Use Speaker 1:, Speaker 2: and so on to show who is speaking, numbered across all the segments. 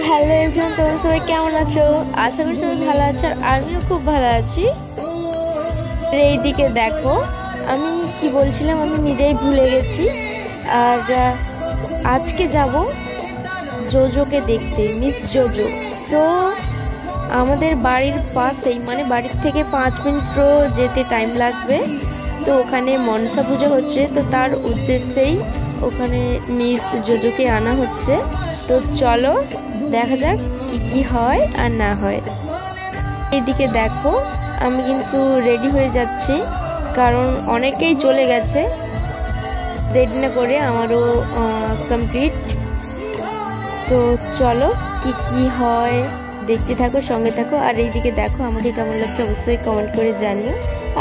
Speaker 1: Hello everyone, তোমরা সবাই কেমন আছো? আশা করি সবাই ভালো আছো, আর আমিও খুব ভালো আছি। এইদিকে দেখো, আমি কি বলছিলাম আমি নিজেই ভুলে গেছি। আর আজকে যাব জোজোকে দেখতে, মিস জোজো। তো আমাদের বাড়ির পাশেই, মানে বাড়ির থেকে 5 মিনিট যেতে টাইম লাগবে। তো ওখানে মনসা পুজো হচ্ছে, তো তার উদ্দেশ্যেই ওখানে মিস জোজোকে আনা হচ্ছে। তো চলো দেখা যাক কি হয় আর না হয়। এইদিকে দেখো, আমি কিন্তু রেডি হয়ে যাচ্ছি, কারণ অনেকেই চলে গেছে। রেডি না করে আমারও কমপ্লিট। তো চলো কি হয় দেখতে থাকো, সঙ্গে থাকো। আর এইদিকে দেখো আমাকে কেমন লাগছে অবশ্যই কমেন্ট করে জানিও।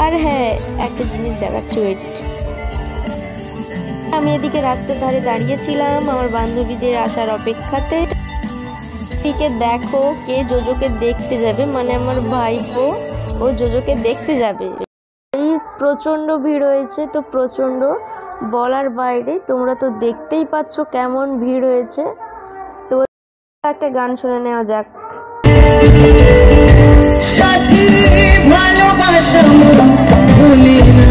Speaker 1: আর হ্যাঁ, একটা জিনিস দেখাচ্ছি, ওয়েট। আমি এদিকে রাস্তার ধারে দাঁড়িয়েছিলাম আমার বান্ধবীদের আসার অপেক্ষাতে। এদিকে দেখো কে জোজোকে দেখতে যাবে, মানে আমার ভাইপো, ও জোজোকে দেখতে যাবে। প্রচন্ড ভিড় হয়েছে, তো প্রচন্ড বলার বাইরে। তোমরা তো দেখতেই পাচ্ছ কেমন ভিড় হয়েছে। তো একটা গান শুনে নেওয়া যাক। সাথী ভালোবাসা ভুলি না,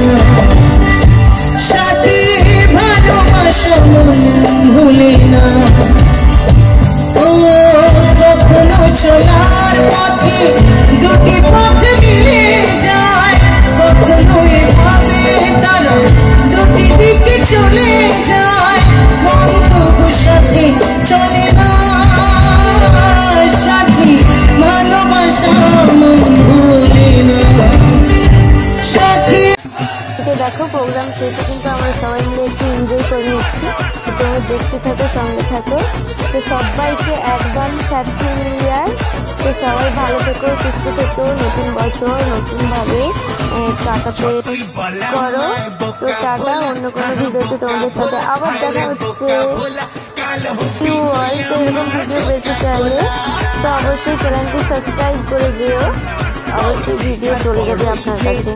Speaker 1: সাথী ভালোবাসা ভুলি না, ও কখনো চলার পথে দুটি পথ মিলে যায়, কখনো এভাবে তারা দুটি দিকে চলে যায়, তবু সাথী চলে না, সাথী ভালোবাসা ভুলি না, সাথী। দেখো প্রোগ্রাম শেষে কিন্তু আমরা সবাই মিলে একটু এনজয় করে নিচ্ছি। তোমরা দেখতে থাকো, সঙ্গে থাকো। তো সবাইকে একদম হ্যাপি নিউ ইয়ার। তো সবাই ভালো থেকো, সুস্থ থেকো, নতুন বছর নতুনভাবে কাটাতে করো। তো টাটা, অন্য কোনো ভিডিওতে তোমাদের সাথে আবার দেখা হচ্ছে। তো এরকম ভিডিও পেতে চাইলে তো অবশ্যই চ্যানেলটি সাবস্ক্রাইব করে যেও, অবশ্যই ভিডিও চলে যাবে আপনার কাছে।